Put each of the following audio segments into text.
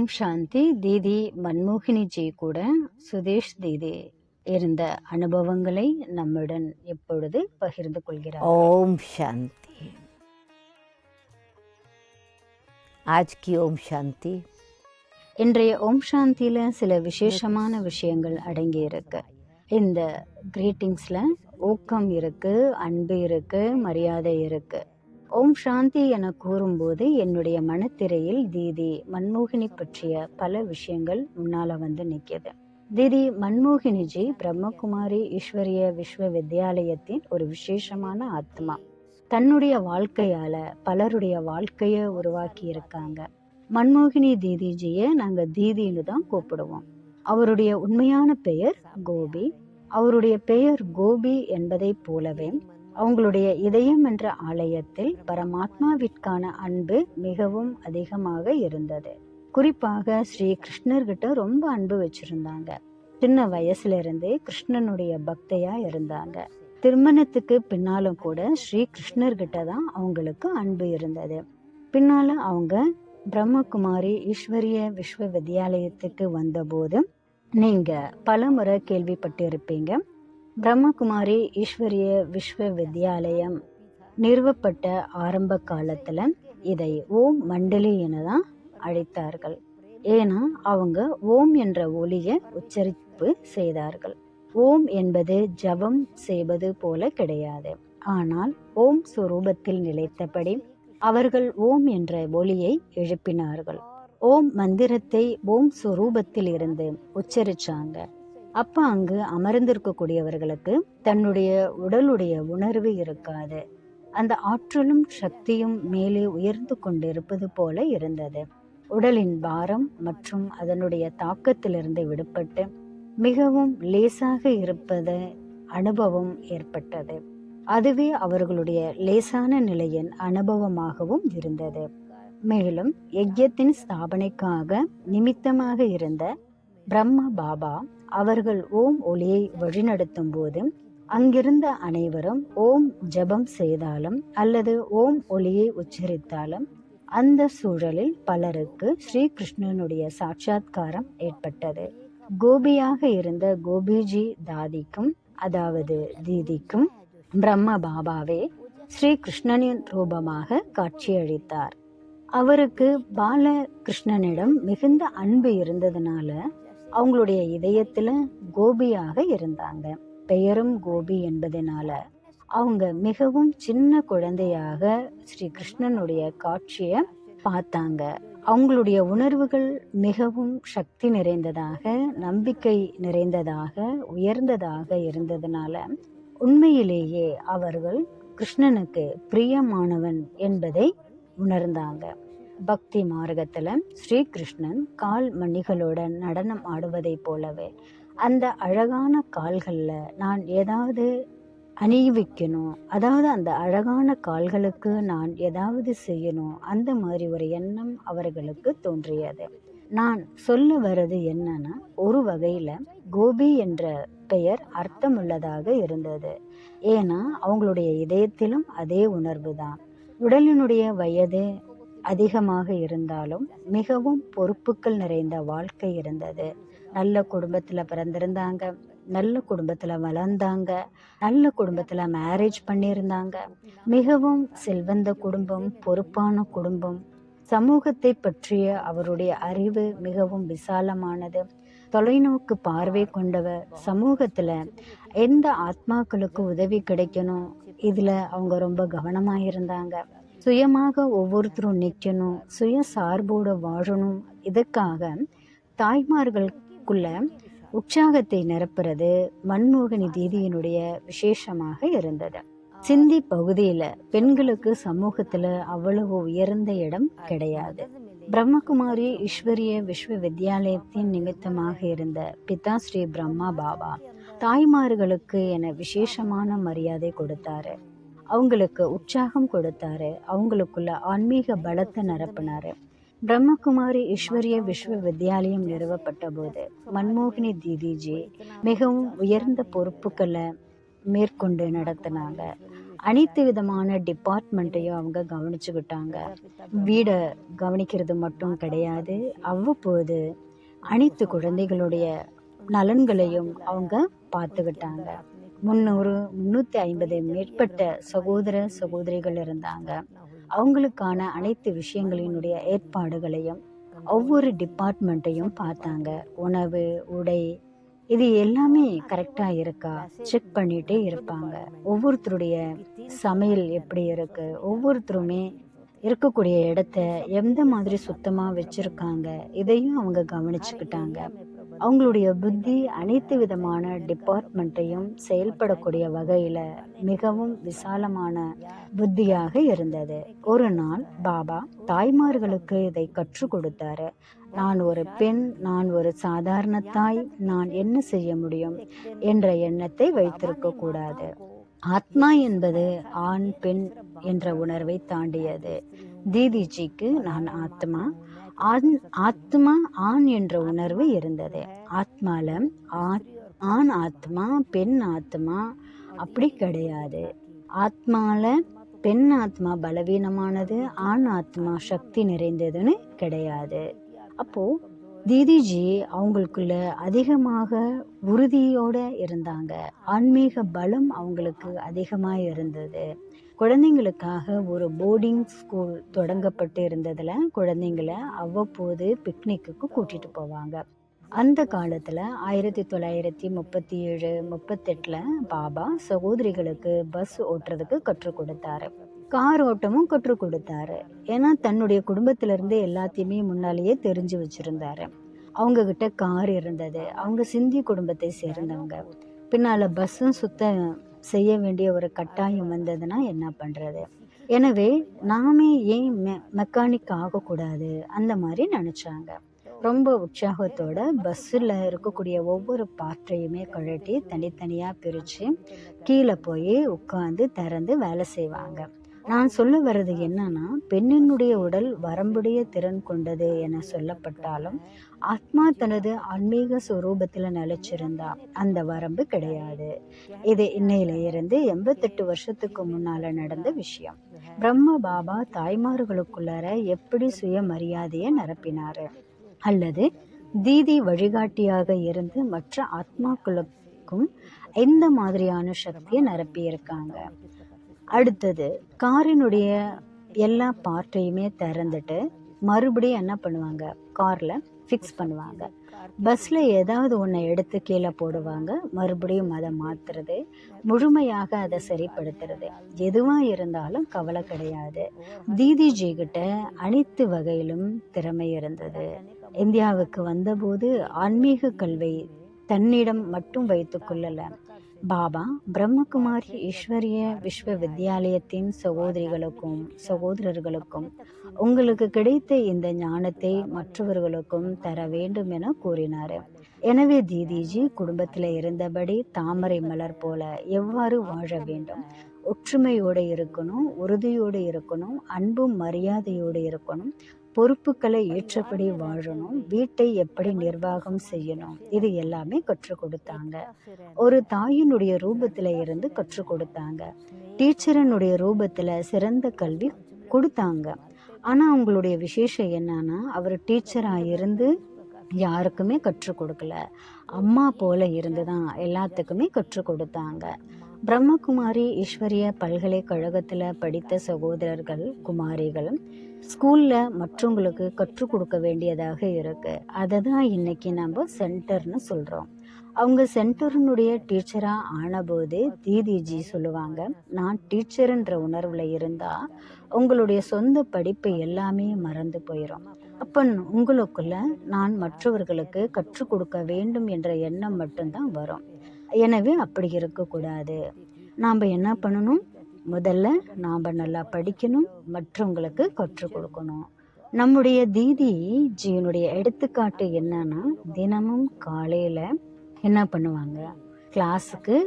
ஓம் சாந்தி. தீதி மன்மோகினி G கூட சுதேஷ் தீதி இருந்த அனுபவங்களை நம்முடன் இப்பொழுது பகிர்ந்து கொள்கிறார். ओम शांति। आज की ओम शांति இன்றைய ஓம் சாந்தியில சில விசேஷமான விஷயங்கள் அடங்கி இருக்கு. இந்த கிரீட்டிங்ஸ்ல ஊக்கம் இருக்கு, அன்பு இருக்கு, மரியாதை இருக்கு. ஓம் சாந்தி என கூறும்போது என்னுடைய மனத்திரையில் தீதி மன்மோகினி பற்றிய பல விஷயங்கள் முன்னால வந்து நிற்கிது. தீதி மன்மோகினிஜி பிரம்மகுமாரி ஈஸ்வரிய விஸ்வ வித்யாலயத்தின் ஒரு விசேஷமான ஆத்மா. தன்னுடைய வாழ்க்கையால பலருடைய வாழ்க்கைய உருவாக்கி இருக்காங்க. மன்மோகினி தீதிஜியை நாங்க தீதின்னு தான் கூப்பிடுவோம். அவருடைய உண்மையான பெயர் கோபி. அவருடைய பெயர் கோபி என்பதை போலவே அவங்களுடைய இதயம் என்ற ஆலயத்தில் பரமாத்மாவிற்கான அன்பு மிகவும் அதிகமாக இருந்தது. குறிப்பாக ஸ்ரீ கிருஷ்ணர்கிட்ட ரொம்ப அன்பு வச்சிருந்தாங்க. சின்ன வயசுல இருந்தே கிருஷ்ணனுடைய பக்தையா இருந்தாங்க. திருமணத்துக்கு பின்னாலும் கூட ஸ்ரீ கிருஷ்ணர்கிட்ட தான் அவங்களுக்கு அன்பு இருந்தது. பின்னால அவங்க பிரம்மகுமாரி ஈஸ்வரிய விஸ்வ வித்யாலயத்துக்கு வந்தபோது நீங்க பலமுறை கேள்விப்பட்டு இருப்பீங்க. பிரம்மகுமாரி ஈஸ்வரிய விஸ்வ வித்யாலயம் நிறுவப்பட்ட ஆரம்ப காலத்துல இதை ஓம் மண்டலி எனதான் அழைத்தார்கள். ஏன்னா அவங்க ஓம் என்ற ஒலியை உச்சரிப்பு செய்தார்கள். ஓம் என்பது ஜபம் செய்வது போல கிடையாது. ஆனால் ஓம் சுரூபத்தில் நிலைத்தபடி அவர்கள் ஓம் என்ற ஒலியை எழுப்பினார்கள். ஓம் மந்திரத்தை ஓம் சுரூபத்தில் இருந்து உச்சரிச்சாங்க. அப்ப அங்கு அமர்ந்திருக்கக்கூடியவர்களுக்கு தன்னுடைய உடலுடைய உணர்வு இருக்காது. அந்த ஆற்றலும் சக்தியும் மேலே உயர்ந்து கொண்டிருப்பது போல இருந்தது. உடலின் பாரம் மற்றும் அதனுடைய தாக்கத்திலிருந்து விடுபட்டு மிகவும் லேசாக இருப்பது அனுபவம் ஏற்பட்டது. அதுவே அவர்களுடைய லேசான நிலையின் அனுபவமாகவும் இருந்தது. மேலும் யஜ்யத்தின் ஸ்தாபனைக்காக நிமித்தமாக இருந்த பிரம்மா பாபா அவர்கள் ஓம் ஒலியை வழிநடத்தும் போது அங்கிருந்த அனைவரும் ஓம் ஜபம் செய்தாலும் அல்லது ஓம் ஒலியை உச்சரித்தாலும் அந்த சூழலில் பலருக்கு ஸ்ரீ கிருஷ்ணனுடைய சாட்சாத்காரம் ஏற்பட்டது. கோபியாக இருந்த கோபிஜி தாதிக்கும் அதாவது தீதிக்கும் பிரம்ம பாபாவே ஸ்ரீ கிருஷ்ணனின் ரூபமாக காட்சியளித்தார். அவருக்கு பாலகிருஷ்ணனிடம் மிகுந்த அன்பு இருந்ததுனால அவங்களுடைய இதயத்துல கோபியாக இருந்தாங்க. பெயரும் கோபி என்பதனால அவங்க மிகவும் சின்ன குழந்தையாக ஸ்ரீ கிருஷ்ணனுடைய காட்சிய பார்த்தாங்க. அவங்களுடைய உணர்வுகள் மிகவும் சக்தி நிறைந்ததாக, நம்பிக்கை நிறைந்ததாக, உயர்ந்ததாக இருந்ததுனால உண்மையிலேயே அவர்கள் கிருஷ்ணனுக்கு பிரியமானவன் என்பதை உணர்ந்தாங்க. பக்தி மார்க்கத்துல ஸ்ரீ கிருஷ்ணன் கால் மணிகளோட நடனம் ஆடுவதை போலவே அந்த அழகான கால்கள்ல நான் ஏதாவது அணிவிக்கணும், அதாவது அந்த அழகான கால்களுக்கு நான் ஏதாவது செய்யணும், அந்த மாதிரி ஒரு எண்ணம் அவர்களுக்கு தோன்றியது. நான் சொல்ல வர்றது என்னன்னா, ஒரு வகையில கோபி என்ற பெயர் அர்த்தமுள்ளதாக இருந்தது. ஏன்னா அவங்களுடைய இதயத்திலும் அதே உணர்வு தான். உடலினுடைய வயது அதிகமாக இருந்தாலும் மிகவும் பொறுப்புகள் நிறைந்த வாழ்க்கை இருந்தது. நல்ல குடும்பத்துல பிறந்திருந்தாங்க, நல்ல குடும்பத்துல வளர்ந்தாங்க, நல்ல குடும்பத்துல மேரேஜ் பண்ணியிருந்தாங்க. மிகவும் செல்வந்த குடும்பம், பொறுப்பான குடும்பம். சமூகத்தை பற்றிய அவருடைய அறிவு மிகவும் விசாலமானது. தொலைநோக்கு பார்வை கொண்டவர். சமூகத்துல எந்த ஆத்மாக்களுக்கு உதவி கிடைக்கணும் இதுல அவங்க ரொம்ப கவனமாயிருந்தாங்க. சுயமாக ஒவ்வொருத்தரும் நிற்கணும், சுய சார்போடு வாழணும். இதற்காக தாய்மார்களுக்குள்ள உற்சாகத்தை நிரப்புறது மன்மோகினி தீதியினுடைய விசேஷமாக இருந்தது. சிந்தி பகுதியில பெண்களுக்கு சமூகத்துல அவ்வளவு உயர்ந்த இடம் கிடையாது. பிரம்மகுமாரி ஈஸ்வரிய விஸ்வ வித்யாலயத்தின் நிமித்தமாக இருந்த பிதா ஸ்ரீ பிரம்மா பாபா தாய்மார்களுக்கு என விசேஷமான மரியாதை கொடுத்தாரு. அவங்களுக்கு உற்சாகம் கொடுத்தாரு. அவங்களுக்குள்ள ஆன்மீக பலத்தை நிரப்பினாரு. பிரம்மகுமாரி ஈஸ்வரிய விஸ்வ வித்யாலயம் நிறுவப்பட்ட போது மன்மோகினி தீதிஜி மிகவும் உயர்ந்த பொறுப்புகளை மேற்கொண்டு நடத்தினாங்க. அனைத்து விதமான டிபார்ட்மெண்ட்டையும் அவங்க கவனிச்சுக்கிட்டாங்க. வீடை கவனிக்கிறது மட்டும் கிடையாது, அவ்வப்போது அனைத்து குழந்தைகளுடைய நலன்களையும் அவங்க பார்த்துக்கிட்டாங்க. 350 மேற்பட்ட சகோதர சகோதரிகள் இருந்தாங்க. அவங்களுக்கான அனைத்து விஷயங்களினுடைய ஏற்பாடுகளையும் ஒவ்வொரு டிபார்ட்மெண்ட்டையும் பார்த்தாங்க. உணவு, உடை, இது எல்லாமே கரெக்டா இருக்கா செக் பண்ணிட்டே இருப்பாங்க. ஒவ்வொருத்தருடைய சமையல் எப்படி இருக்கு, ஒவ்வொருத்தருமே இருக்கக்கூடிய இடத்த எந்த மாதிரி சுத்தமா வச்சிருக்காங்க, இதையும் அவங்க கவனிச்சுக்கிட்டாங்க. அவங்களுடைய புத்தி அனைத்து விதமான டிபார்ட்மெண்ட்டையும் செயல்படக்கூடிய வகையில மிகவும் விசாலமான புத்தியாக இருந்தது. ஒரு நாள் பாபா தாய்மார்களுக்கு இதை கற்றுக் கொடுத்தாரு. நான் ஒரு பெண், நான் ஒரு சாதாரண தாய், நான் என்ன செய்ய முடியும் என்ற எண்ணத்தை வைத்திருக்க கூடாது. ஆத்மா என்பது ஆண் பெண் என்ற உணர்வை தாண்டியது. தீதிஜிக்கு நான் ஆத்மா, ஆத்மா ஆண் என்ற உணர்வு இருந்தது. ஆத்மால ஆண் ஆத்மா, பெண் ஆத்மா அப்படி கிடையாது. ஆத்மால பெண் ஆத்மா பலவீனமானது, ஆண் ஆத்மா சக்தி நிறைந்ததுன்னு கிடையாது. அப்போ தீதிஜி அவங்களுக்குள்ள அதிகமாக உறுதியோட இருந்தாங்க. ஆன்மீக பலம் அவங்களுக்கு அதிகமா இருந்தது. குழந்தைங்களுக்காக ஒரு போர்டிங் ஸ்கூல் தொடங்கப்பட்டு இருந்ததுல குழந்தைங்களை அவ்வப்போது பிக்னிக்கு கூட்டிட்டு போவாங்க. அந்த காலத்துல 1937, 38 பாபா சகோதரிகளுக்கு பஸ் ஓட்டுறதுக்கு கற்றுக் கொடுத்தாரு. கார் ஓட்டமும் கற்றுக் கொடுத்தாரு. ஏன்னா தன்னுடைய குடும்பத்தில இருந்து எல்லாத்தையுமே முன்னாலேயே தெரிஞ்சு வச்சிருந்தாரு. அவங்க கிட்ட கார் இருந்தது. அவங்க சிந்தி குடும்பத்தை சேர்ந்தவங்க. பின்னால பஸ்ஸும் சுத்த செய்ய வேண்டிய ஒரு கட்டாயம் வந்ததுன்னா என்ன பண்றது? எனவே நாமே ஏன் மெக்கானிக் ஆகக்கூடாது, அந்த மாதிரி நினைச்சாங்க. ரொம்ப உற்சாகத்தோட பஸ்ஸில் இருக்கக்கூடிய ஒவ்வொரு பார்ட்டையுமே கழட்டி தனித்தனியா பிரிச்சு கீழே போய் உட்காந்து திறந்து வேலை செய்வாங்க. நான் சொல்ல வர்றது என்னன்னா, பெண்ணினுடைய உடல் வரம்புடைய திறன் கொண்டது என சொல்லப்பட்டாலும் ஆத்மா தனது ஆன்மீக சுரூபத்துல நிலைச்சிருந்தா அந்த வரம்பு கிடையாது. இது இன்னையில இருந்து 88 வருஷத்துக்கு முன்னால நடந்த விஷயம். பிரம்ம பாபா தாய்மார்களுக்குள்ளார எப்படி சுயமரியாதையை நிரப்பினாரு, அல்லது தீதி வழிகாட்டியாக இருந்து மற்ற ஆத்மாக்களுக்கும் எந்த மாதிரியான சக்தியை நிரப்பி இருக்காங்க. அடுத்தது காரினுடைய எல்லா பார்ட்டையுமே திறந்துட்டு மறுபடியும் என்ன பண்ணுவாங்க, கார்ல ஃபிக்ஸ் பண்ணுவாங்க. பஸ்ல ஏதாவது ஒன்றை எடுத்து கீழே போடுவாங்க, மறுபடியும் அதை மாத்துறது, முழுமையாக அதை சரிப்படுத்துறது. எதுவா இருந்தாலும் கவலை கிடையாது. தீதிஜி கிட்ட அனைத்து வகையிலும் திறமை இருந்தது. இந்தியாவுக்கு வந்தபோது ஆன்மீக கல்வி தன்னிடம் மட்டும் வைத்துக் கொள்ளல. பாபா பிரம்மகுமாரி ஈஸ்வரிய விஸ்வ வித்யாலயத்தின் சகோதரிகளுக்கும் சகோதரர்களுக்கும் உங்களுக்கு கிடைத்த இந்த ஞானத்தை மற்றவர்களுக்கும் தர வேண்டும் என கூறினார். எனவே தீதிஜி குடும்பத்தில் இருந்தபடி தாமரை மலர் போல எவ்வாறு வாழ வேண்டும், ஒற்றுமையோடு இருக்கணும், உறுதியோடு இருக்கணும், அன்பும் மரியாதையோடு இருக்கணும், பொறுப்புகளை ஏற்றபடி வாழணும், வீட்டை எப்படி நிர்வாகம் செய்யணும், இது எல்லாமே கற்றுக் கொடுத்தாங்க. ஒரு தாயினுடைய ரூபத்துல இருந்து கற்றுக் கொடுத்தாங்க. டீச்சரனுடைய ரூபத்துல சிறந்த கல்வி கொடுத்தாங்க. ஆனா அவங்களுடைய விசேஷம் என்னன்னா, அவர் டீச்சரா இருந்து யாருக்குமே கற்றுக் கொடுக்கல, அம்மா போல இருந்துதான் எல்லாத்துக்குமே கற்றுக் கொடுத்தாங்க. பிரம்மகுமாரி ஈஸ்வரிய பல்கலைக்கழகத்துல படித்த சகோதரர்கள் குமாரிகள் ஸ்கூல்ல மற்றவங்களுக்கு கற்றுக் கொடுக்க வேண்டியதாக இருக்கு. அதை தான் இன்னைக்கு நம்ம சென்டர்னு சொல்றோம். அவங்க சென்டர்னுடைய டீச்சரா ஆனபோது தீதிஜி சொல்லுவாங்க, நான் டீச்சர்ன்ற உணர்வுல இருந்தா உங்களுடைய சொந்த படிப்பு எல்லாமே மறந்து போயிடும். அப்ப உங்களுக்குள்ள நான் மற்றவர்களுக்கு கற்றுக் கொடுக்க வேண்டும் என்ற எண்ணம் மட்டும்தான் வரும். எனவே அப்படி இருக்கக்கூடாது. நாம் என்ன பண்ணணும், முதல்ல நாம் நல்லா படிக்கணும், மற்றவங்களுக்கு கற்றுக் கொடுக்கணும். நம்முடைய தீதிஜியினுடைய எடுத்துக்காட்டு என்னன்னா, தினமும் காலையில என்ன பண்ணுவாங்க, கிளாஸுக்கு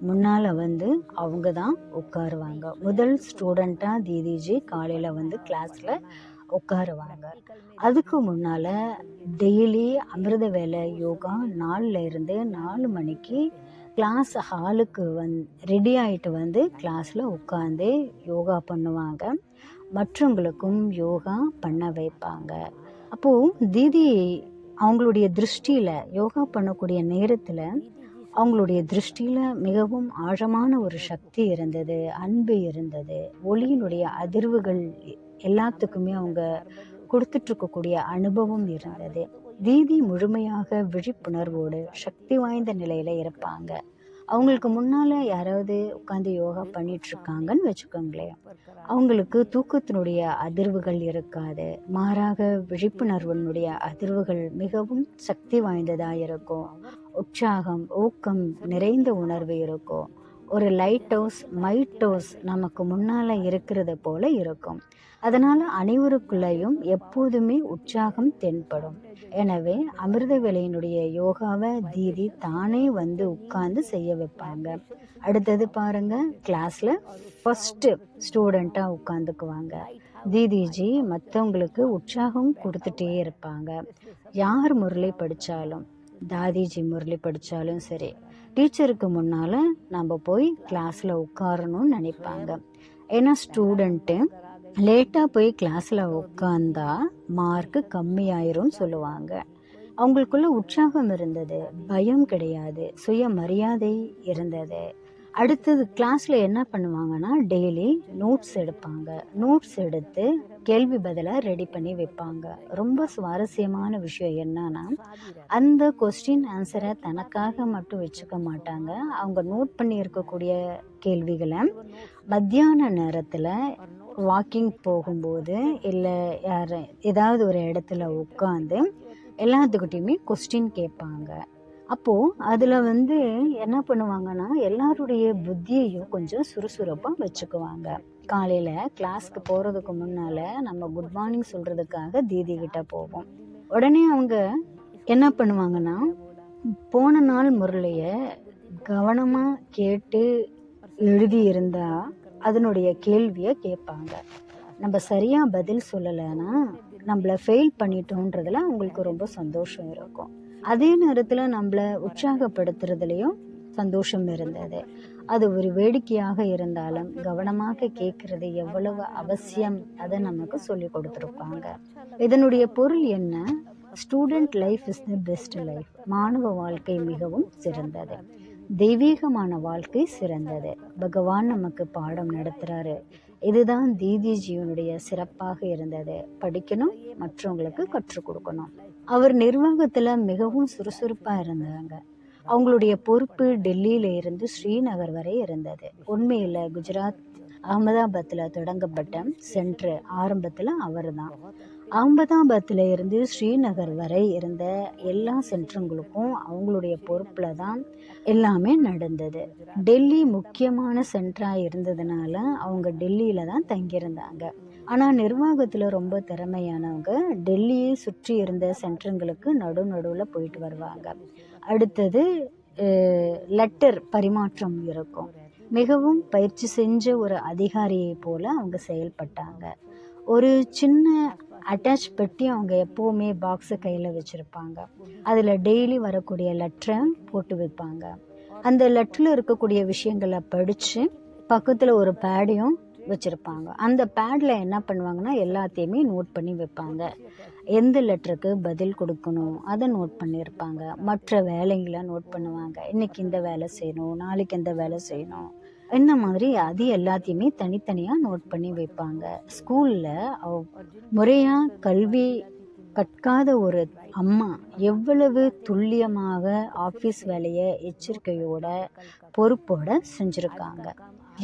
முன்னால வந்து அவங்க தான் உட்காருவாங்க. முதல் ஸ்டூடெண்டா தீதிஜி காலையில வந்து கிளாஸ்ல உட்காருவாங்க. அதுக்கு முன்னால டெய்லி அமிர்த வேலை யோகா 4 இருந்து 4 மணிக்கு கிளாஸ் ஹாலுக்கு ரெடி ஆகிட்டு வந்து கிளாஸில் உட்காந்து யோகா பண்ணுவாங்க. மற்றவங்களுக்கும் யோகா பண்ண வைப்பாங்க. அப்போது தீதி அவங்களுடைய திருஷ்டியில் யோகா பண்ணக்கூடிய நேரத்தில் அவங்களுடைய திருஷ்டியில் மிகவும் ஆழமான ஒரு சக்தி இருந்தது, அன்பு இருந்தது, ஒளியினுடைய அதிர்வுகள் எல்லாத்துக்குமே அவங்க கொடுத்துட்ருக்கக்கூடிய அனுபவம் இருந்தது. தீதி முழுமையாக விழிப்புணர்வோடு சக்தி வாய்ந்த நிலையில் இருப்பாங்க. அவங்களுக்கு முன்னால் யாராவது உட்காந்து யோகா பண்ணிகிட்ருக்காங்கன்னு வச்சுக்கோங்களேன், அவங்களுக்கு தூக்கத்தினுடைய அதிர்வுகள் இருக்காது. மாறாக விழிப்புணர்வினுடைய அதிர்வுகள் மிகவும் சக்தி வாய்ந்ததாக இருக்கும். உற்சாகம், ஊக்கம் நிறைந்த உணர்வு இருக்கும். ஒரு லைட் ஹவுஸ், மைட் ஹவுஸ் நமக்கு முன்னால் இருக்கிறது போல இருக்கும். அதனால் அனைவருக்குள்ளேயும் எப்போதுமே உற்சாகம் தென்படும். எனவே அமிர்த வேலையினுடைய யோகாவை தீதி தானே வந்து உட்கார்ந்து செய்ய வைப்பாங்க. அடுத்தது பாருங்க, கிளாஸில் ஃபஸ்ட்டு ஸ்டூடெண்ட்டாக உட்காந்துக்குவாங்க. தீதிஜி மற்றவங்களுக்கு உற்சாகம் கொடுத்துட்டே இருப்பாங்க. யார் முரளி படித்தாலும், தாதிஜி முரளி படித்தாலும் சரி, டீச்சருக்கு முன்னால் நம்ம போய் கிளாஸில் உட்காரணும்னு நினைப்பாங்க. ஏன்னா ஸ்டூடெண்ட்டு லேட்டாக போய் கிளாஸில் உட்காந்தா மார்க்கு கம்மியாயிரும்னு சொல்லுவாங்க. அவங்களுக்குள்ள உற்சாகம் இருந்தது, பயம் கிடையாது, சுயமரியாதை இருந்தது. அடுத்தது கிளாஸில் என்ன பண்ணுவாங்கன்னா, டெய்லி நோட்ஸ் எடுப்பாங்க. நோட்ஸ் எடுத்து கேள்வி பதிலாக ரெடி பண்ணி வைப்பாங்க. ரொம்ப சுவாரஸ்யமான விஷயம் என்னன்னா, அந்த கொஸ்டின் ஆன்சரை தனக்காக மட்டும் வச்சுக்க மாட்டாங்க. அவங்க நோட் பண்ணி இருக்கக்கூடிய கேள்விகளை மத்தியான நேரத்தில் வாக்கிங் போகும்போது இல்லை ஏதாவது ஒரு இடத்துல உட்காந்து எல்லாத்துக்கிட்டையுமே கொஸ்டின் கேட்பாங்க. அப்போது அதில் என்ன பண்ணுவாங்கன்னா, எல்லாருடைய புத்தியையும் கொஞ்சம் சுறுசுறுப்பாக வச்சுக்குவாங்க. காலையில் கிளாஸ்க்கு போகிறதுக்கு முன்னால் நம்ம குட் மார்னிங் சொல்கிறதுக்காக தீதி கிட்ட போவோம். உடனே அவங்க என்ன பண்ணுவாங்கன்னா, போன நாள் முரளியை கவனமாக கேட்டு எழுதியிருந்தால் அதனுடைய கேள்வியை கேட்பாங்க. நம்ம சரியாக பதில் சொல்லலைன்னா நம்மளை ஃபெயில் பண்ணிட்டோன்றதுல அவங்களுக்கு ரொம்ப சந்தோஷம் இருக்கும். அதே நேரத்தில் நம்மளை உற்சாகப்படுத்துறதுலையும் சந்தோஷம் இருந்தது. அது ஒரு வேடிக்கையாக இருந்தாலும் கவனமாக கேட்கறது எவ்வளவு அவசியம் அதை நமக்கு சொல்லி கொடுத்துருப்பாங்க. இதனுடைய பொருள் என்ன? Student life is the best life. மாணவ வாழ்க்கை மிகவும் சிறந்தது, தெய்வீகமான வாழ்க்கை சிறந்தது. பகவான் நமக்கு பாடம் நடத்துகிறாரு. இதுதான் தீதிஜியினுடைய சிறப்பாக இருந்தது. படிக்கணும், மற்றவங்களுக்கு கற்றுக் கொடுக்கணும். அவர் நிர்வாகத்தில் மிகவும் சுறுசுறுப்பாக இருந்தாங்க. அவங்களுடைய பொறுப்பு டெல்லியில இருந்து ஸ்ரீநகர் வரை இருந்தது. உண்மையில் குஜராத் அகமதாபாத்தில் தொடங்கப்பட்ட சென்ட்ரு ஆரம்பத்தில் அவர் தான். அகமதாபாத்தில் இருந்து ஸ்ரீநகர் வரை இருந்த எல்லா சென்டருங்களுக்கும் அவங்களுடைய பொறுப்பில் தான் எல்லாமே நடந்தது. டெல்லி முக்கியமான சென்டராக இருந்ததுனால அவங்க டெல்லியில் தான் தங்கியிருந்தாங்க. ஆனால் நிர்வாகத்தில் ரொம்ப திறமையானவங்க டெல்லியை சுற்றி இருந்த சென்டருங்களுக்கு நடுவில் போயிட்டு வருவாங்க. அடுத்தது லெட்டர் பரிமாற்றம் இருக்கும். மிகவும் பயிற்சி செஞ்ச ஒரு அதிகாரியை போல் அவங்க செயல்பட்டாங்க. ஒரு சின்ன அட்டாச் பெட்டி அவங்க எப்போவுமே பாக்ஸை கையில் வச்சுருப்பாங்க. அதில் டெய்லி வரக்கூடிய லெட்டரை போட்டு வைப்பாங்க. அந்த லெட்டரில் இருக்கக்கூடிய விஷயங்களை படித்து பக்கத்தில் ஒரு பேடையும் வச்சுருப்பாங்க. அந்த பேடில் என்ன பண்ணுவாங்கன்னா, எல்லாத்தையுமே நோட் பண்ணி வைப்பாங்க. எந்த லெட்டருக்கு பதில் கொடுக்கணும் அதை நோட் பண்ணியிருப்பாங்க. மற்ற வேலைங்களை நோட் பண்ணுவாங்க. இன்றைக்கி இந்த வேலை செய்யணும், நாளைக்கு இந்த வேலை செய்யணும், இந்த மாதிரி அது எல்லாத்தையுமே தனித்தனியாக நோட் பண்ணி வைப்பாங்க. ஸ்கூலில் முறையாக கல்வி கற்காத ஒரு அம்மா எவ்வளவு துல்லியமாக ஆஃபீஸ் வேலையை எச்சரிக்கையோட பொறுப்போட செஞ்சுருக்காங்க.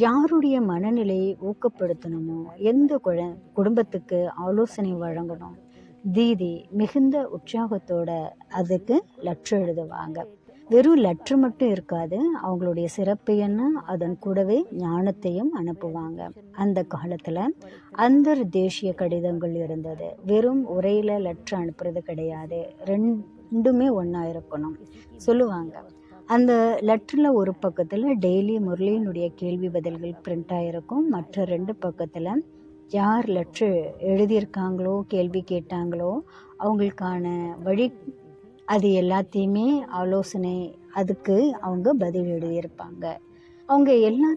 யாருடைய மனநிலையை ஊக்கப்படுத்தணுமோ, எந்த குடும்பத்துக்கு ஆலோசனை வழங்கணும், தீதி மிகுந்த உற்சாகத்தோட அதுக்கு லெட்டர் எழுதுவாங்க. வெறும் லெட்டர் மட்டும் இருக்காது, அவங்களுடைய சிறப்பு என்ன, அதன் கூடவே ஞானத்தையும் அனுப்புவாங்க. அந்த காலத்தில் அந்தர் தேசிய கடிதங்கள் இருந்தது. வெறும் உரையில் லெட்டர் அனுப்புறது கிடையாது, ரெண்டுமே ஒன்றா இருக்கணும் சொல்லுவாங்க. அந்த லெட்டரில் ஒரு பக்கத்தில் டெய்லி முரளியினுடைய கேள்வி பதில்கள் பிரிண்ட் ஆகிருக்கும். மற்ற 2 பக்கத்தில் யார் லெட்ரு எழுதியிருக்காங்களோ, கேள்வி கேட்டாங்களோ அவங்களுக்கான அது எல்லாத்தையுமே ஆலோசனை அதுக்கு அவங்க பதில் எழுதியிருப்பாங்க. அவங்க எல்லா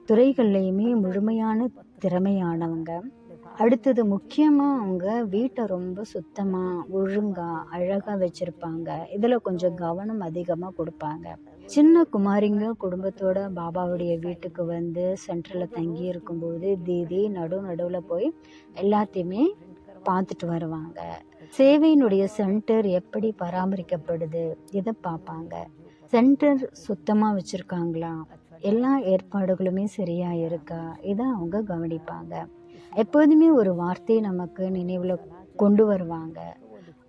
துறைகள்லையுமே முழுமையான திறமையானவங்க. அடுத்தது முக்கியமாக அவங்க வீட்டை ரொம்ப சுத்தமாக ஒழுங்காக அழகாக வச்சுருப்பாங்க. இதில் கொஞ்சம் கவனம் அதிகமாக கொடுப்பாங்க. சின்ன குமாரிங்க குடும்பத்தோட பாபாவுடைய வீட்டுக்கு வந்து சென்டரில் தங்கி இருக்கும்போது தீதி நடுவில் போய் எல்லாத்தையுமே பார்த்துட்டு வருவாங்க. சேவையினுடைய சென்டர் எப்படி பராமரிக்கப்படுது இதை பார்ப்பாங்க. சென்டர் சுத்தமாக வச்சுருக்காங்களா, எல்லா ஏற்பாடுகளுமே சரியாக இருக்கா, இதை அவங்க கவனிப்பாங்க. எப்போதுமே ஒரு வார்த்தை நமக்கு நினைவில் கொண்டு வருவாங்க.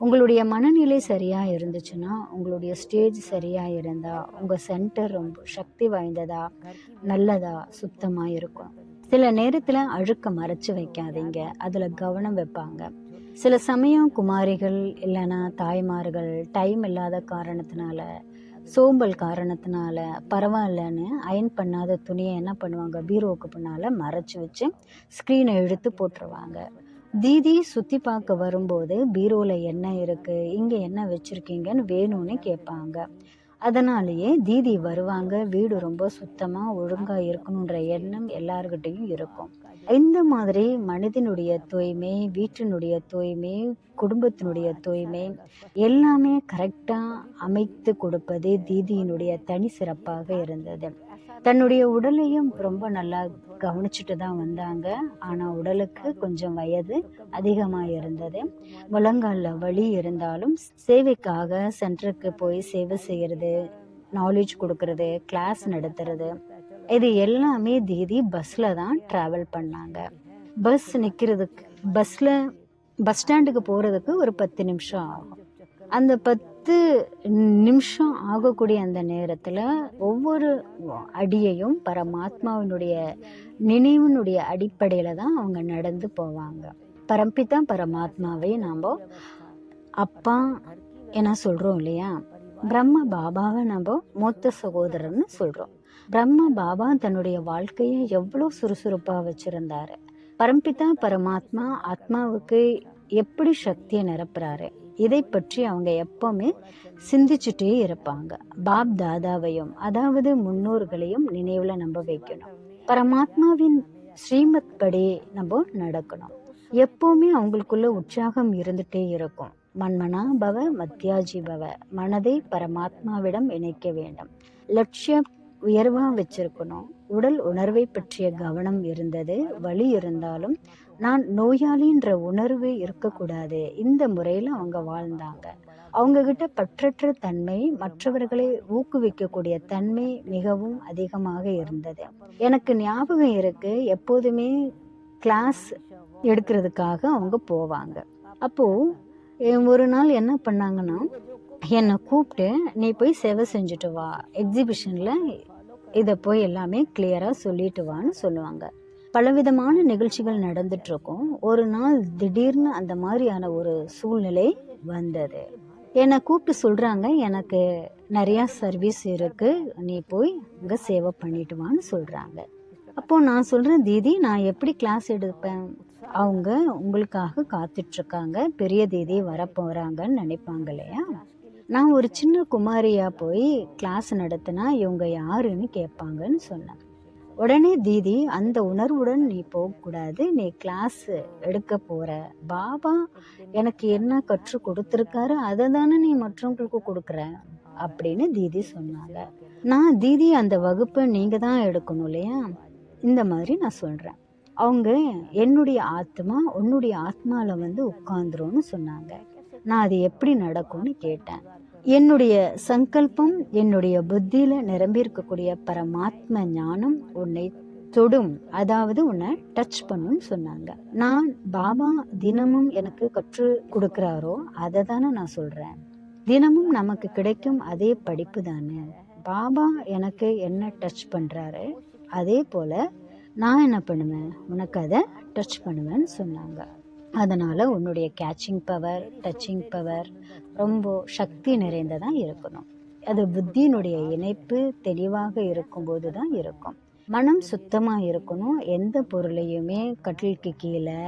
உங்களுடைய மனநிலை சரியாக இருந்துச்சுன்னா, உங்களுடைய ஸ்டேஜ் சரியாக இருந்தால் உங்கள் சென்டர் ரொம்ப சக்தி வாய்ந்ததா, நல்லதா, சுத்தமாக இருக்கும். சில நேரத்தில் அழுக்க மறைச்சு வைக்காதீங்க, அதில் கவனம் வைப்பாங்க. சில சமயம் குமாரிகள் இல்லைன்னா தாய்மார்கள் டைம் இல்லாத காரணத்தினால, சோம்பல் காரணத்தினால பரவாயில்லன்னு அயன் பண்ணாத துணியை என்ன பண்ணுவாங்க, பீரோவுக்கு பின்னால் மறைச்சி வச்சு ஸ்க்ரீனை இழுத்து போட்டுருவாங்க. தீதி சுற்றி பார்க்க வரும்போது பீரோவில் என்ன இருக்குது, இங்கே என்ன வச்சுருக்கீங்கன்னு வேணும்னு கேட்பாங்க. அதனாலேயே தீதி வருவாங்க, வீடு ரொம்ப சுத்தமாக ஒழுங்காக இருக்கணுன்ற எண்ணம் எல்லார்கிட்டையும் இருக்கும். இந்த மாதிரி மனிதனுடைய தூய்மை, வீட்டினுடைய தூய்மை, குடும்பத்தினுடைய தூய்மை எல்லாமே கரெக்டாக அமைத்து கொடுப்பது தீதியினுடைய தனி சிறப்பாக இருந்தது. தன்னுடைய உடலையும் ரொம்ப நல்லா கவனிச்சுட்டு தான் வந்தாங்க. ஆனால் உடலுக்கு கொஞ்சம் வயது அதிகமாக இருந்தது. முழங்காலில் வலி இருந்தாலும் சேவைக்காக சென்டருக்கு போய் சேவை செய்கிறது, நாலேஜ் கொடுக்கறது, கிளாஸ் நடத்துறது, இது எல்லாமே தீதி பஸ்ஸில் தான் ட்ராவல் பண்ணாங்க. பஸ் நிற்கிறதுக்கு பஸ் ஸ்டாண்டுக்கு போகிறதுக்கு ஒரு 10 நிமிஷம் ஆகும். அந்த 10 நிமிஷம் ஆகக்கூடிய அந்த நேரத்தில் ஒவ்வொரு அடியையும் பரமாத்மாவினுடைய நினைவினுடைய அடிப்படையில் தான் அவங்க நடந்து போவாங்க. பரம்பிதா பரமாத்மாவை நாம் அப்பா என்ன சொல்கிறோம் இல்லையா, பிரம்ம பாபாவை நம்ம மூத்த சகோதரர்னு சொல்கிறோம். பிரம்ம பாபா தன்னுடைய வாழ்க்கையை எவ்வளோ சுறுசுறுப்பாக வச்சுருந்தாரு. பரம்பிதா பரமாத்மா ஆத்மாவுக்கு எப்படி சக்தியை நிரப்புறாரு, இதை பற்றி அவங்க எப்பவுமே சிந்திச்சுட்டே இருப்பாங்க. பாப் தாதாவையும் அதாவது முன்னோர்களையும் நினைவில் நம்ம வைக்கணும். பரமாத்மாவின் ஸ்ரீமத் படி நம்ம நடக்கணும். எப்பவுமே அவங்களுக்குள்ள உற்சாகம் இருந்துட்டே இருக்கும். மன்மனா பவ மத்தியாஜி பவ, மனதை பரமாத்மாவிடம் இணைக்க வேண்டும். லட்சியம் உயர்வா வச்சிருக்கணும். உடல் உணர்வை பற்றிய கவனம் இருந்தது. வலி இருந்தாலும் நான் நோயாளின்ற உணர்வு இருக்கக்கூடாது. இந்த முறையில் அவங்க வாழ்ந்தாங்க. அவங்க கிட்ட பற்றற்ற தன்மை, மற்றவர்களை ஊக்குவிக்கக்கூடிய தன்மை மிகவும் அதிகமாக இருந்தது. எனக்கு ஞாபகம் இருக்கு, எப்போதுமே கிளாஸ் எடுக்கிறதுக்காக அவங்க போவாங்க. அப்போது ஒரு நாள் என்ன பண்ணாங்கன்னா, என்னை கூப்பிட்டு நீ போய் சேவை செஞ்சுட்டு வா, எக்ஸிபிஷனில் இதை போய் எல்லாமே கிளியராக சொல்லிட்டு வான்னு சொல்லுவாங்க. பலவிதமான நிகழ்ச்சிகள் நடந்துட்டுருக்கும். ஒரு நாள் திடீர்னு அந்த மாதிரியான ஒரு சூழ்நிலை வந்தது. என்னை கூப்பிட்டு சொல்கிறாங்க, எனக்கு நிறையா சர்வீஸ் இருக்குது, நீ போய் இங்கே சேவை பண்ணிட்டு வான்னு சொல்கிறாங்க. அப்போது நான் சொல்கிறேன், தீதி நான் எப்படி கிளாஸ் எடுப்பேன், அவங்க உங்களுக்காக காத்துட்ருக்காங்க, பெரிய தீதி வரப்போகிறாங்கன்னு நினைப்பாங்க இல்லையா. நான் ஒரு சின்ன குமாரியாக போய் கிளாஸ் நடத்தினா இவங்க யாருன்னு கேட்பாங்கன்னு சொன்னேன். உடனே தீதி, அந்த உணர்வுடன் நீ போகக்கூடாது, நீ கிளாஸ் எடுக்க போகிற, பாபா எனக்கு என்ன கற்றுக் கொடுத்துருக்காரு அதை தானே நீ மற்றவங்களுக்கு கொடுக்குற அப்படின்னு தீதி சொன்னாங்க. நான் தீதி அந்த வகுப்பை நீங்கள் தான் எடுக்கணும் இல்லையா, இந்த மாதிரி நான் சொல்கிறேன். அவங்க என்னுடைய ஆத்மா உன்னுடைய ஆத்மாவில் வந்து உட்காந்துரும்னு சொன்னாங்க. நான் அது எப்படி நடக்கும்னு கேட்டேன். என்னுடைய சங்கல்பம் என்னுடைய புத்தியில் நிரம்பியிருக்கக்கூடிய பரமாத்ம ஞானம் உன்னை தொடும், அதாவது உன்னை டச் பண்ணுன்னு சொன்னாங்க. நான் பாபா தினமும் எனக்கு கற்றுக் கொடுக்குறாரோ அதை தானே நான் சொல்கிறேன். தினமும் நமக்கு கிடைக்கும் அதே படிப்பு தானே. பாபா எனக்கு என்ன டச் பண்ணுறாரு, அதே போல் நான் என்ன பண்ணுவேன், உனக்கு அதை டச் பண்ணுவேன்னு சொன்னாங்க. அதனால் உன்னுடைய கேட்சிங் பவர், டச்சிங் பவர் ரொம்ப சக்தி நிறைந்ததாக இருக்கணும். அது புத்தியினுடைய இணைப்பு தெளிவாக இருக்கும்போது தான் இருக்கும். மனம் சுத்தமாக இருக்கணும். எந்த பொருளையுமே கட்டிலுக்கு கீழே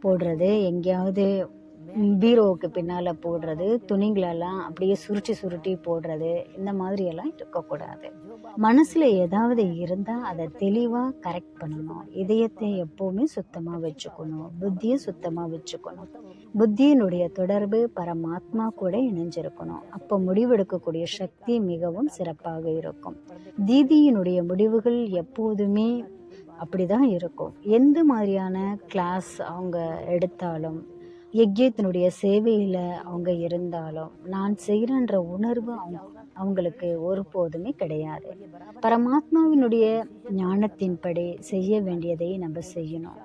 போடுறது, எங்கேயாவது பீரோவுக்கு பின்னால் போடுறது, துணிங்களெல்லாம் அப்படியே சுருட்டி சுருட்டி போடுறது, இந்த மாதிரியெல்லாம் இருக்கக்கூடாது. மனசில் ஏதாவது இருந்தால் அதை தெளிவாக கரெக்ட் பண்ணணும். இதயத்தை எப்போவுமே சுத்தமாக வச்சுக்கணும். புத்தியை சுத்தமாக வச்சுக்கணும். புத்தியினுடைய தொடர்பு பரமாத்மா கூட இணைஞ்சிருக்கணும். அப்போ முடிவெடுக்கக்கூடிய சக்தி மிகவும் சிறப்பாக இருக்கும். தீதியினுடைய முடிவுகள் எப்போதுமே அப்படிதான் இருக்கும். எந்த மாதிரியான கிளாஸ் அவங்க எடுத்தாலும், யஜ்யத்தினுடைய சேவையில் அவங்க இருந்தாலும், நான் செய்கிறன்ற உணர்வு அவங்களுக்கு ஒருபோதுமே கிடையாது. பரமாத்மாவினுடைய ஞானத்தின்படி செய்ய வேண்டியதை நம்ம செய்யணும்.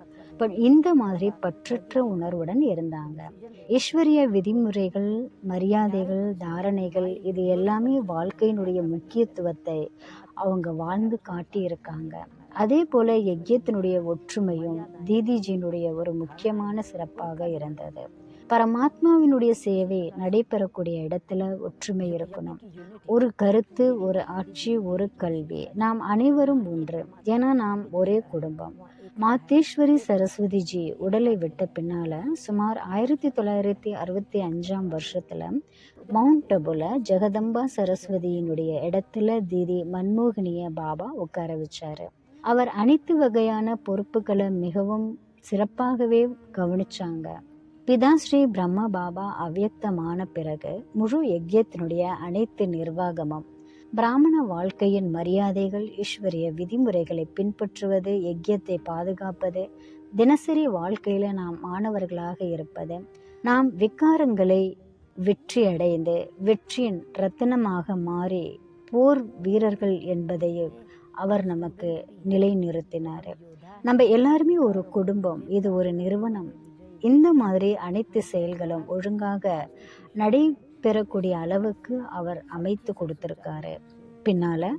இந்த மாதிரி பற்றற்ற உணர்வுடன் இருந்தாங்க. ஈஸ்வரிய விதிமுறைகள், மரியாதைகள், தாரணைகள், இது எல்லாமே வாழ்க்கையினுடைய முக்கியத்துவத்தை அவங்க வாழ்ந்து காட்டியிருக்காங்க. அதே போல யஜ்யத்தினுடைய ஒற்றுமையும் தீதிஜியினுடைய ஒரு முக்கியமான சிறப்பாக இருந்தது. பரமாத்மாவினுடைய சேவை நடைபெறக்கூடிய இடத்துல ஒற்றுமை இருக்கணும். ஒரு கருத்து, ஒரு ஆட்சி, ஒரு கல்வி, நாம் அனைவரும் ஒன்று. ஏன்னா நாம் ஒரே குடும்பம். மாத்தேஸ்வரி சரஸ்வதிஜி உடலை விட்ட பின்னால சுமார் 1965 வருஷத்துல மவுண்ட் அபுல ஜெகதம்பா சரஸ்வதியினுடைய இடத்துல தீதி மன்மோகினிய பாபா உட்கார வச்சாரு. அவர் அனைத்து வகையான பொறுப்புகளை மிகவும் சிறப்பாகவே கவனிச்சாங்க. பிதாஸ்ரீ பிரம்ம பாபா அவ்யக்தமான பிறகு முழு யஜ்யத்தினுடைய அனைத்து நிர்வாகமும், பிராமண வாழ்க்கையின் மரியாதைகள், ஈஸ்வரிய விதிமுறைகளை பின்பற்றுவது, யஜ்யத்தை பாதுகாப்பது, தினசரி வாழ்க்கையில நாம் மாணவர்களாக இருப்பது, நாம் விகாரங்களை வெற்றி அடைந்து வெற்றியின் ரத்தினமாக மாறி போர் வீரர்கள் என்பதையும் அவர் நமக்கு நிலைநிறுத்தினார். நம்ம எல்லாருமே ஒரு குடும்பம், இது ஒரு நிறுவனம். இந்த மாதிரி அனைத்து செயல்களும் ஒழுங்காக நடைபெறக்கூடிய அளவுக்கு அவர் அமைத்து கொடுத்திருக்காரு. பின்னால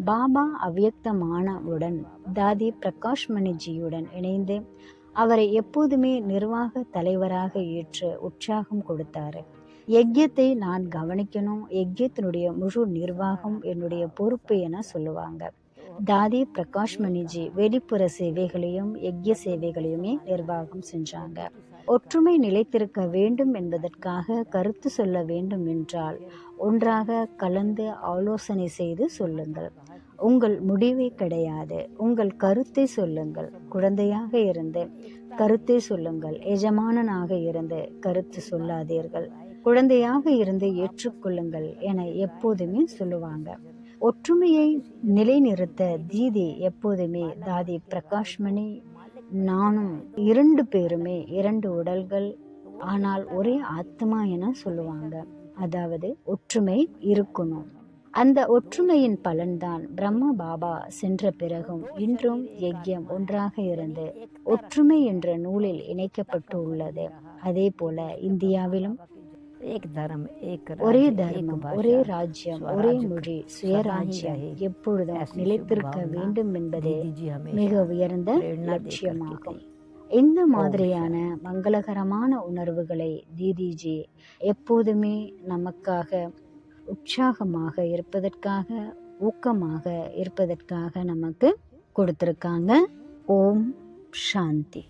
பாபா அவ்யக்தமானவுடன் தாதி பிரகாஷ்மணிஜியுடன் இணைந்து அவரை எப்போதுமே நிர்வாக தலைவராக ஏற்று உற்சாகம் கொடுத்தாரு. யஜ்யத்தை நான் கவனிக்கணும், யஜ்யத்தினுடைய முழு நிர்வாகம் என்னுடைய பொறுப்பு என சொல்லுவாங்க. தாதி பிரகாஷ்மணிஜி வெளிப்புற சேவைகளையும் யஜ்ய சேவைகளையுமே நிர்வாகம் செஞ்சாங்க. ஒற்றுமை நிலைத்திருக்க வேண்டும் என்பதற்காக கருத்து சொல்ல வேண்டும் என்றால் ஒன்றாக கலந்து ஆலோசனை செய்து சொல்லுங்கள். உங்கள் முடிவே கிடையாது, உங்கள் கருத்தை சொல்லுங்கள். குழந்தையாக இருந்து கருத்தை சொல்லுங்கள். எஜமானனாக இருந்து கருத்து சொல்லாதீர்கள். குழந்தையாக இருந்து ஏற்றுக்கொள்ளுங்கள் என எப்போதுமே சொல்லுவாங்க. ஒற்றுமையை நிலைநிறுத்த தீதி எப்போதுமே தாதி பிரகாஷ்மணி, நானும் 2 பேருமே 2 உடல்கள், ஆனால் ஒரே ஆத்மா என சொல்லுவாங்க. அதாவது ஒற்றுமை இருக்கணும். அந்த ஒற்றுமையின் பலன்தான் பிரம்ம பாபா சென்ற பிறகும் இன்றும் யஜ்யம் ஒன்றாக இருந்து ஒற்றுமை என்ற நூலில் இணைக்கப்பட்டு உள்ளது. அதே போல இந்தியாவிலும் ஒரே தர்மம், ஒரே ராஜ்யம், ஒரே மொழி, சுயராஜ்யம் எப்பொழுதும் நிலைத்திருக்க வேண்டும் என்பதே மிக உயர்ந்த லட்சியமாகும். இந்த மாதிரியான மங்களகரமான உணர்வுகளை தீதிஜி எப்போதுமே நமக்காக உற்சாகமாக இருப்பதற்காக, ஊக்கமாக இருப்பதற்காக நமக்கு கொடுத்திருக்காங்க. ஓம் சாந்தி.